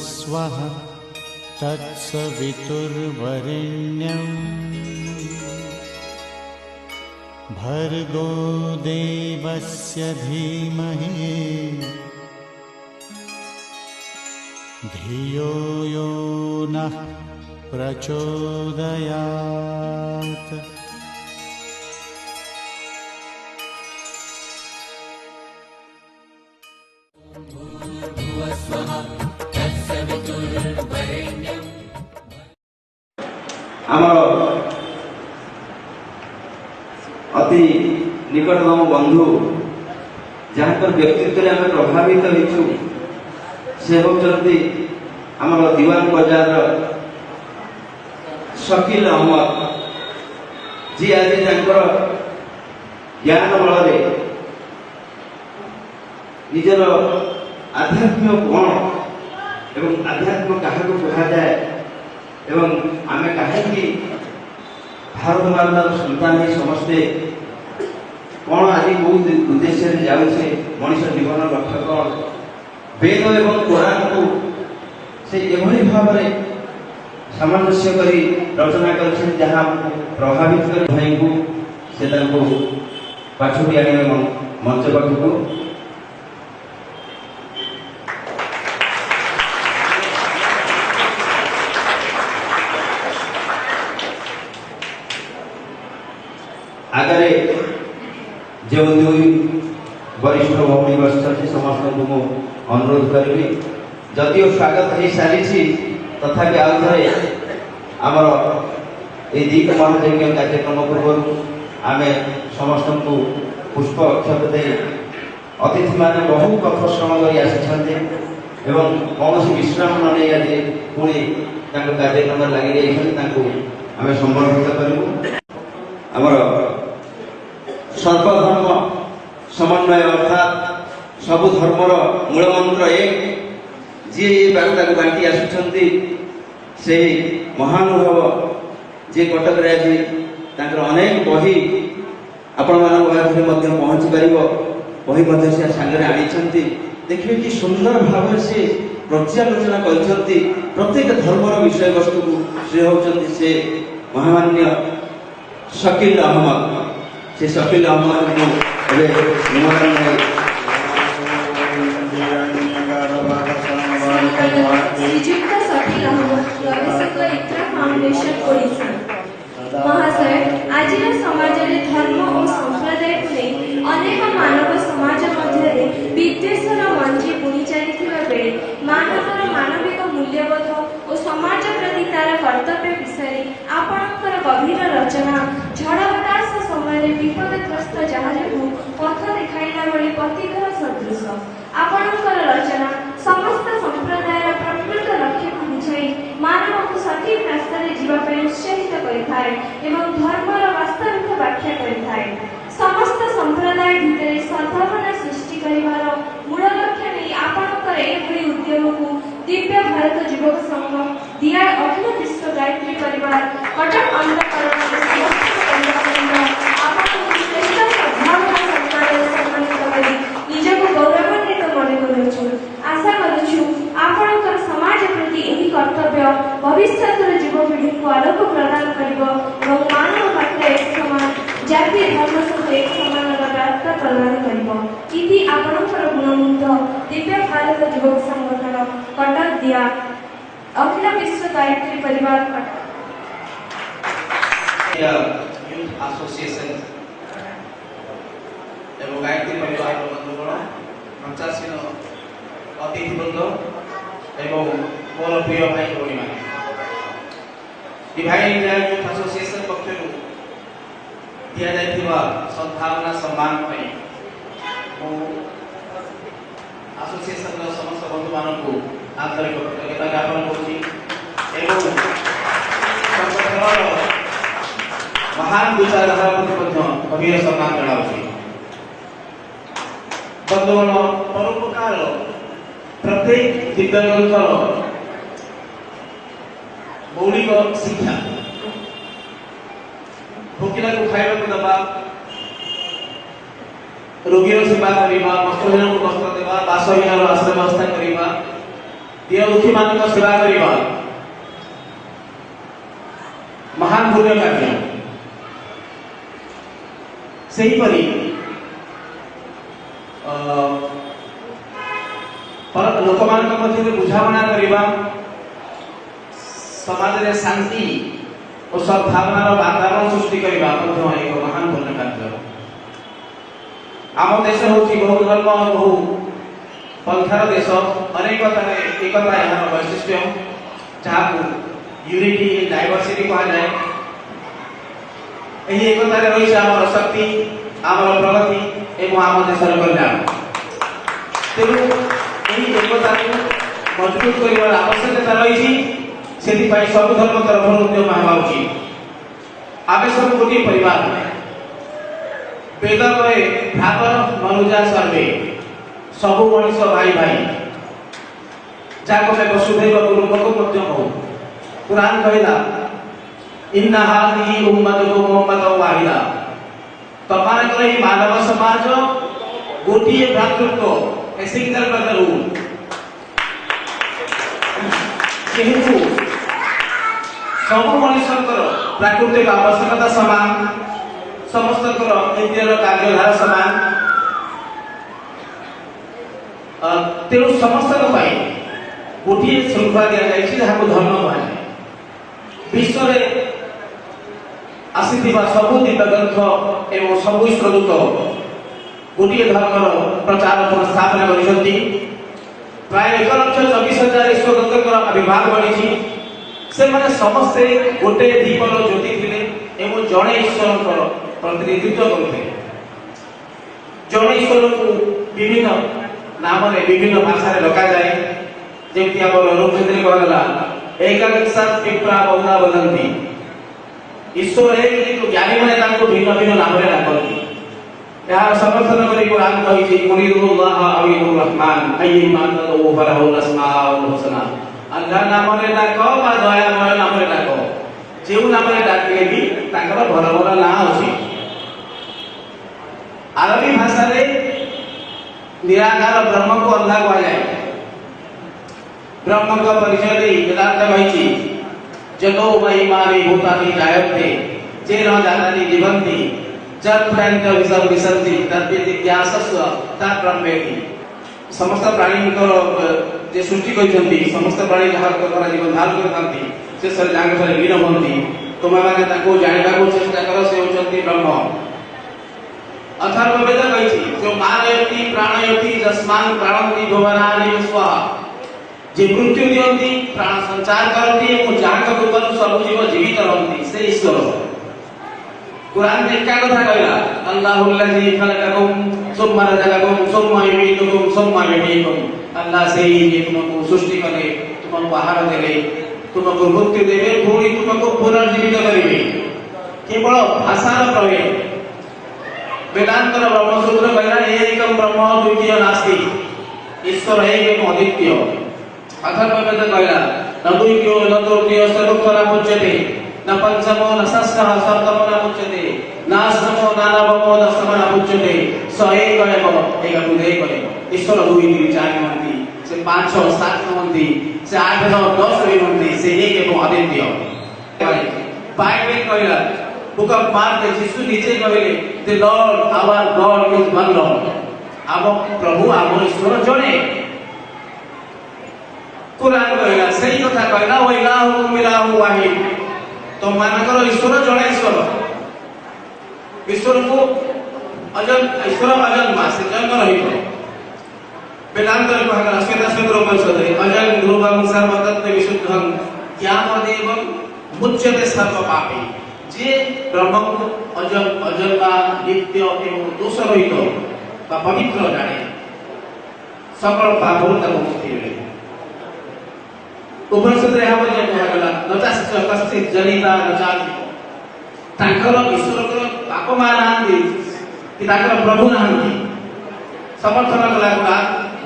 भूर्भुवस्वः तत्सवितुर्वरेण्यं भर्गो देवस्य धीमहि धियो यो नः प्रचोदयात्। आमर अति निकटतम बंधु जहाँ व्यक्तित्व आम प्रभावित होइछु से होचंती आमर दीवान बाजार शकील अहमद जी आज ज्ञान बल निजर आध्यात्म कौन एवं आध्यात्म क्या कहुए एवं आम कहीं भारत मातार सन्तान समस्ते कौन आज कौ उद्देश्य जाऊे मनुष्य जीवन लक्ष्य कौन वेद एवं कुरान को से एभली भाव में सामंजस्य करी रचना कर जहाँ प्रभावित कर भाई को से पाछुटी आने मंच पाखक आगे जो दुई वरिष्ठ भौणी बसते समस्त को अनुरोध करी जदिव स्वागत हो सारी तथापि आउ थे आमर ये दीप महायज्ञ कार्यक्रम पूर्व आम समस्त को पुष्प अक्षत दे अतिथि मैंने बहु कथन कर कौन विश्राम न नहीं आज पुणी कार्यक्रम लगे आम संबर्धित करूँ आमर सर्वधर्म समन्वय अर्थात सबु धर्मर मूलमंत्र एक जी बार्ता को बांटी आसुंच से महानुभाव जी कटक आज अनेक बही आपण मानते पहुँची पार बही से सागर आनी देखिए कि सुंदर भाव से पर्यालोचना कर प्रत्येक धर्मर विषय वस्तु को से होती से महामान्य शकील अहमद से शकील अहमद को श्रीजुक्त शकील अहमद गवेषक इत्रा फाउंडेशन ओडिशा महाशय आज समाज में धर्म और संप्रदाय को नहीं अनेक मानव समाज मध्य विद्वेषर मंजी बुणी चली बेले मानवर मानविक मूल्यबोध और समाज प्रति तार कर्तव्य विषय आपणकर गभीर रचना झड़ बतास समय विपदग्रस्त जहाज को पथ देखाइला बेले पथिकर सदृश आपणकर रचना समस्त संप्रदायर प्रकृत लक्ष्य को बुझाई मानव को सठिक रास्ता जीवाई उत्साहित करें एवं धर्मर वास्तविक व्याख्या करें समस्त संप्रदाय भितर सद्भावना सृष्टि कर मूल लक्ष्य नहीं आपणकर एभली उद्योग को दिव्य भारत युवक संघ दिया अखिल विश्व गायत्री परिवार कटक अंधकरण निजक गौरवान्वित मन करुछु आशा करुछु आपणकर समाज प्रति यही कर्तव्य भविष्य युवपीढ़ी को आलोक प्रदान करिवो एवं मानव पाखे एक समान जाति धर्म सहित एक समान वार्ता प्रदान करिवो इति आपणकर गुणमुग्ध दिव्य भारत युवक संगठन कटक दिया अखिल विश्व गायत्री परिवार एसोसिएशन एवं गायत्री परिवार बंधुगण पंचासीन अतिथि वृंद एवं मोर प्रिय भाई भौणी मैंने डिवाइन यूथ एसोसिएशन पक्षर दि जा सद्भावना सम्मान एसोसिएशन समस्त बंधु मान आंतरिक कृतज्ञता ज्ञापन करुँच महान विचारधारा प्रति गभीर सम्मान जनाऊँ बंधुगण परोपकार प्रत्येक दिव्यांगंकर मौलिक शिक्षा भोकिला को खाइबा को दबा रोगी सेवा करवा वस्त्रहीन को वस्त्र देवा बासहीन आश्रय व्यवस्था करवा दीन दुखी मान सेवा करवा महान पुण्य कार्य सही परी लोक मान मध्य बुझाणा करवा समाज में शांति और सद्भावनार वातावरण सृष्टि करवा एक महान पुण्य कार्य आम देश हूँ बहु धर्म बहु पंथार देश अनेकता एकता यहाँ वैशिष्ट्य जहाँ यूनिटी इन डाइवर्सिटी कहा जाए यही एकतार रही आम शक्ति आम प्रगति एवं आम देशर कल्याण तेणु यही एकता मजबूत कर आवश्यकता रही से सब धर्म तरफ उद्यम हेबा उचित आम सब गोटे परिवार वेद कहे भ्रातर मनुजा सर्वे सबु मनीष भाई भाई जहाँ वसुधैव कुटुंबकम कहू कुरान कहला इन्ना हादिहि उम्मतुकुम उम्मतन वाहिदा तमारे ही मानव समाज गोटिए भ्रातृत्व ए सिंगल ब्रदरहुड जेहेतु सब मनुष्यंकर प्राकृतिक आवश्यकता समान समस्त इंद्रियर कार्यधारा समान तेणु समस्त गोटे श्रृंखला दि जाए जहाँ धर्म कहुए विश्व आसीथिबा सबु दिव्य ग्रंथ एवं सबु ईश्वरदूत गोटे धर्मर प्रचार स्थापना कर प्राय 1,24,000 ईश्वरदूत विभाग बढ़ी से माने समस्ते गोटे दीपर ज्योति थे एवं जड़े ईश्वर प्रतिनिधित्व करते जड़े ईश्वर को विभिन्न नाम विभिन्न भाषा डका जाए जमी आम ऋग्वेद कहला एकादशा विप्रा बहुधा वदंती ईश्वर है कि ज्ञानी मैंने भिन्न भिन्न नाम डाकती यार समर्थन करी कुरान कही कुलिदुल्लाह अवीदुर रहमान अय्यमान तदउ फलहुल अस्माउल हुसना अल्लाह नाम रे डाक बा दयामय नाम रे डाक जेउ नाम रे डाकले भी ताकर भल भल ना अछि अरबी भाषा रे निराकार ब्रह्म को अल्लाह कहा जाए ब्रह्म का परिचय दे वेदांत कही जगो महिमानि भूतानि जायन्ते जेन जानानि जीवन्ति जत प्राणित विसर्ग विसर्ति तद्विति ज्ञासस्व तत् ब्रह्मेति समस्त प्राणी को जे सृष्टि करिसंती समस्त प्राणी जहाँ द्वारा जीवन धारण करथांती से सर जांग सर लीन होंती तुमे माने ताको जानिबा को चेष्टा करो से होचंती ब्रह्म अथर्ववेद कही जो मारयति प्राणयति जस्मान प्राणन्ति भुवनानि स्वाहा जे मृत्यु दियंती प्राण संचार करती और जहाँ कृपा सब जीव जीवित रहती से ईश्वर कुरान में क्या कथा कहला अल्लाहुल्लज़ी खलक़कुम सुम्मा रज़क़कुम सुम्मा युमीतुकुम सुम्मा युहयीकुम अल्लाह से ही जे तुमको सृष्टि करे तुमको आहार देले तुमको मृत्यु देवे पुणी तुमको पुनर्जीवित करिवे केवल भाषार प्रयोग वेदांतर ब्रह्मसूत्र कहला एकम ब्रह्म द्वितीय नास्ति ईश्वर एक एवं अद्वितीय अथर्ववेद कहला न द्वितीयो न तृतीयो चतुर्थः मुच्यते न पंचमो न षष्ठः सप्तमो न मुच्यते न अष्टमो न नवमो दशमो न मुच्यते स एक एव एक हृदय एव ईश्वर 2 3 4 हंती से 5 6 7 हंती से 8 9 10 भी हंती से एक एवं अद्वितीय बाइबल कहला बुक ऑफ मार्क यीशु नीचे कहले the Lord our God is one Lord आम प्रभु आम ईश्वर जणे कुरान कहला सही कथा कहला ओ इलाहु इलाहु वाहिद तो मानकर ईश्वर जड़े ईश्वर ईश्वर को अजन ईश्वर अजन मासे जन्म रहित वेदांत रे कहला श्वेता सूत्र उपनिषद अजन ध्रुवं सर्वतत्व विशुद्धं ज्ञानदेवं मुच्यते सर्व पापी जे ब्रह्म को अजन अजन्मा नित्य एवं दोष रहित बा पवित्र जाने सकल पापରୁ ତାକୁ ମୁକ୍ତି ମିଳେ उपनिषद रे हम जे कहला नचास्य कश्चित् जनिता नचाति तांकर ईश्वर को पाप मानंती कि तांकर प्रभु नाहंती समर्थन कला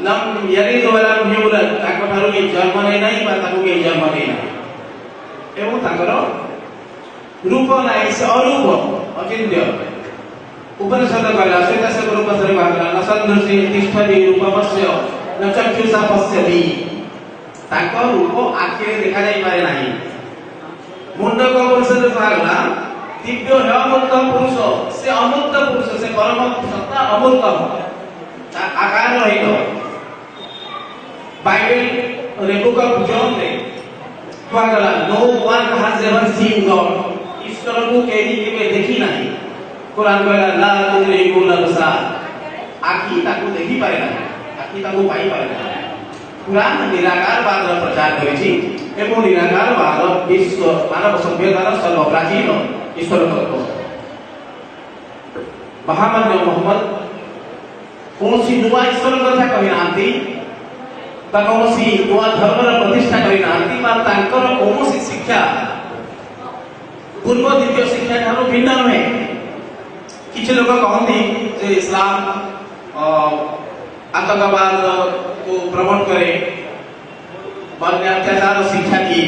लम यलिद वलम युलद तांको ठारू के जन्म नै नै बा ताको के जन्म नै नै एवं तांकर रूप नै से अरूप अचिन्त्य उपनिषद कहला श्वेतस्य रूपस्य कहला न सन्दृशि तिष्ठति रूपमस्य न चक्षुषा पश्यति ତାଙ୍କ ରୂପ ଆଖିରେ ଦେଖାଯାଇ ପାରେ ନାହିଁ। ମୁଣ୍ଡକ ପୁରୁଷରେ କୁହାଗଲା ଦିବ୍ୟ ହେମନ୍ତ ପୁରୁଷ, ସେ ଅମୂର୍ତ୍ତ ପୁରୁଷ, ସେ ପରମ ସତ୍ତା ଅମୂର୍ତ୍ତ, ତା ଆକାର ରହିତ। ବାଇବେଲ ବୁକ୍ ଅଫ ଜନରେ କୁହାଗଲା no one has ever seen God, ଈଶ୍ୱରକୁ କେହି କେବେ ଦେଖି ନାହିଁ। କୁରାନ କହିଲା ଲା ତୁଦ୍ରିକୁଲ୍ ଆବସାର, ଆଖି ତାକୁ ଦେଖି ପାରେ ନାହିଁ, ଆଖି ତାକୁ ପାଇ ପାରେ ନାହିଁ। କୁରାନ ନିରାକାରବାଦର ପ୍ରଚାର କରିଛି ଏବଂ ନିରାକାରବାଦ ବିଶ୍ୱ ମାନବ ସଭ୍ୟତାର ସର୍ବପ୍ରାଚୀନ ଈଶ୍ୱର ତତ୍ତ୍ୱ। ମହାମାନ୍ୟ ମହମ୍ମଦ କୌଣସି ନୂଆ ଈଶ୍ୱର କଥା କହିନାହାନ୍ତି ବା କୌଣସି ନୂଆ ଧର୍ମର ପ୍ରତିଷ୍ଠା କରିନାହାନ୍ତି ବା ତାଙ୍କର କୌଣସି ଶିକ୍ଷା ପୂର୍ବ ଦ୍ୱିତୀୟ ଶିକ୍ଷା ଠାରୁ ଭିନ୍ନ ନୁହେଁ। କିଛି ଲୋକ କହନ୍ତି ଯେ ଇସଲାମ ଆତଙ୍କବାଦକୁ ପ୍ରମୋଟ କରେ, ଅତ୍ୟାଚାର ଶିକ୍ଷା ଦିଏ।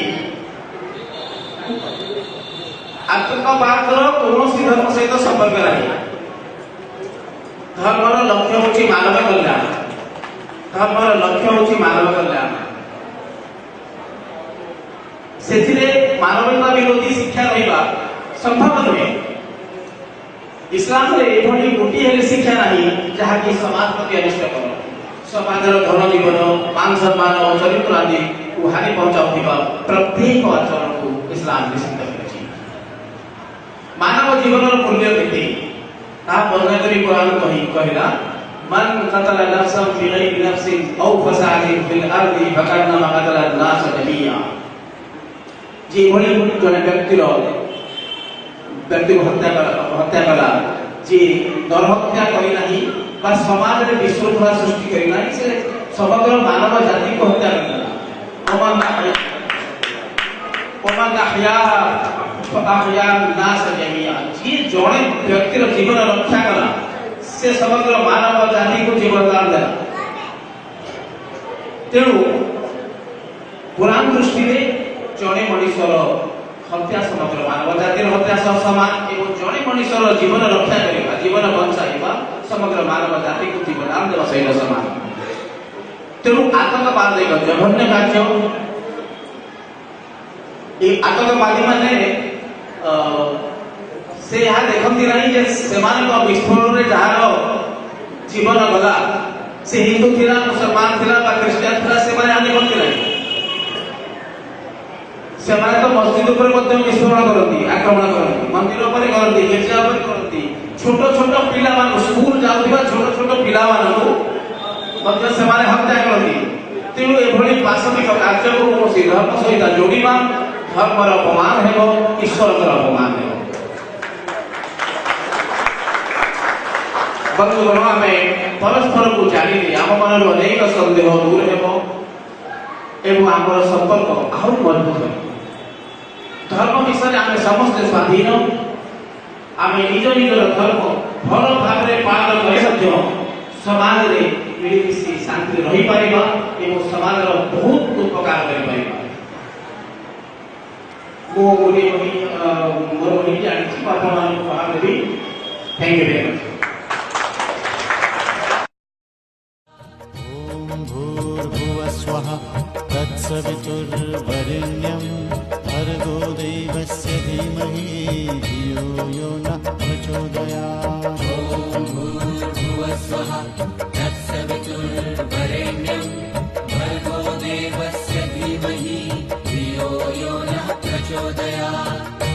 ଆତଙ୍କବାଦର କୌଣସି ଧର୍ମ ସହିତ ସମ୍ପର୍କ ନାହିଁ। ଧର୍ମର ଲକ୍ଷ୍ୟ ହେଉଛି ମାନବ କଲ୍ୟାଣ, ଧର୍ମର ଲକ୍ଷ୍ୟ ହେଉଛି ମାନବ କଲ୍ୟାଣ। ସେଥିରେ ମାନବତା ବିରୋଧୀ ଶିକ୍ଷା ରହିବା ସମ୍ଭବ ନୁହେଁ। ଇସଲାମରେ ଏଭଳି ଗୋଟିଏ ହେଲେ ଶିକ୍ଷା ନାହିଁ ଯାହାକି ସମାଜ ପ୍ରତି ଅନିଷ୍ଟକର, ସମାଜର ଧନ ଜୀବନ, ମାନ ସମ୍ମାନ ଓ ଚରିତ୍ର ଆଦିକୁ ହାନି ପହଞ୍ଚାଉଥିବା ପ୍ରତ୍ୟେକ ଆଚରଣକୁ ଇସଲାମ ନିଷିଦ୍ଧ କରିଛି। ମାନବ ଜୀବନର ମୂଲ୍ୟ କେତେ ତାହା ବର୍ଣ୍ଣନା କରି କୁରାନ କହିଲା ମାନ କତଲ ନଫସନ ବିଗୈରି ନଫସିନ ଔ ଫସାଦିନ ଫିଲ୍ ଆର୍ଦି ଫକାନ୍ନାମା କତଲ الناس ଜମିଆ। ଯେଭଳି ଜଣେ ବ୍ୟକ୍ତିକୁ ହତ୍ୟା କଲା, ଯେ ନରହତ୍ୟା କରିନାହିଁ ବା ସମାଜରେ ବିଶୃଙ୍ଖଳା ସୃଷ୍ଟି କରିନାହିଁ, ସେ ସମଗ୍ର ମାନବ ଜାତିକୁ ହତ୍ୟା କରିଦେଲା। ଯିଏ ଜଣେ ବ୍ୟକ୍ତିର ଜୀବନ ରକ୍ଷା କଲା, ସେ ସମଗ୍ର ମାନବ ଜାତିକୁ ଜୀବନ ଦାନ ଦେଲା। ତେଣୁ ପୁରାଣ ଦୃଷ୍ଟିରେ ଜଣେ ମଣିଷର ହତ୍ୟା ସମଗ୍ର ମାନବ ଜାତିର ହତ୍ୟା ସହ ସମାନ ଏବଂ ଜଣେ ମଣିଷର ଜୀବନ ରକ୍ଷା କରିବା, ଜୀବନ ବଞ୍ଚାଇବା ସମଗ୍ର ମାନବ ଜାତିକୁ ଜୀବନ ଦାନ ଦେବା ସହିତ ସମାନ। ତେଣୁ ଆତଙ୍କବାଦ ଏକ ଜଘନ୍ୟ କାର୍ଯ୍ୟ। এই ଆତଙ୍କବାଦୀ ମାନେ ସେ ଏହା ଦେଖନ୍ତି ନାହିଁ ଯେ ସେମାନଙ୍କ ବିସ୍ଫୋରଣରେ ଯାହାର ଜୀବନ ଗଲା ସେ ହିନ୍ଦୁ ଥିଲା, ମୁସଲମାନ ଥିଲା ବା ଖ୍ରୀଷ୍ଟିଆନ ଥିଲା, ସେମାନେ ଏହା ଦେଖନ୍ତି ନାହିଁ। ସେମାନେ ତ ମସଜିଦ ଉପରେ ମଧ୍ୟ ବିସ୍ଫୋରଣ କରନ୍ତି, ଆକ୍ରମଣ କରନ୍ତି, ମନ୍ଦିର ଉପରେ କରନ୍ତି, ଗିର୍ଜା ଉପରେ କରନ୍ତି। ଛୋଟ ଛୋଟ ପିଲାମାନଙ୍କୁ, ସ୍କୁଲ ଯାଉଥିବା ଛୋଟ ଛୋଟ ପିଲାମାନଙ୍କୁ ମଧ୍ୟ ସେମାନେ ହତ୍ୟା କରନ୍ତି। ତେଣୁ ଏଭଳି ପାଶବିକ କାର୍ଯ୍ୟକୁ କୌଣସି ଧର୍ମ ସହିତ ଯୋଡ଼ିବା ଧର୍ମର ଅପମାନ ହେବ, ଈଶ୍ୱରଙ୍କର ଅପମାନ ହେବ। ବନ୍ଧୁଗଣ, ଆମେ ପରସ୍ପରକୁ ଜାଣିଲେ ଆମ ମନରୁ ଅନେକ ସନ୍ଦେହ ଦୂର ହେବ ଏବଂ ଆମର ସମ୍ପର୍କ ଆହୁରି ମଜବୁତ ହେବ। ଧର୍ମ ବିଷୟରେ ଆମେ ସମସ୍ତେ ସ୍ୱାଧୀନ। ଆମେ ନିଜ ନିଜର ଧର୍ମ ଭଲ ଭାବରେ ପାଳନ କରି ମଧ୍ୟ ସମାଜରେ ମିଳିମିଶି ଶାନ୍ତିରେ ରହିପାରିବା ଏବଂ ସମାଜର ବହୁତ ଉପକାର କରିପାରିବା। ମୁଁ ଗୋଟିଏ ମୋର ବହି ଜାଣିଛି, ଆପଣମାନଙ୍କୁ ଉପହାର ଦେବି। Thank you very much. भूर्भुवस्वः तत्सवितुर्वरेण्यं भर्गो देवस्य धीमहि धियो यो नः प्रचोदयात्। भूर्भुवस्वः तत्सवितुर्वरेण्यं भर्गो देवस्य धीमहि धियो यो नः प्रचोदयात्।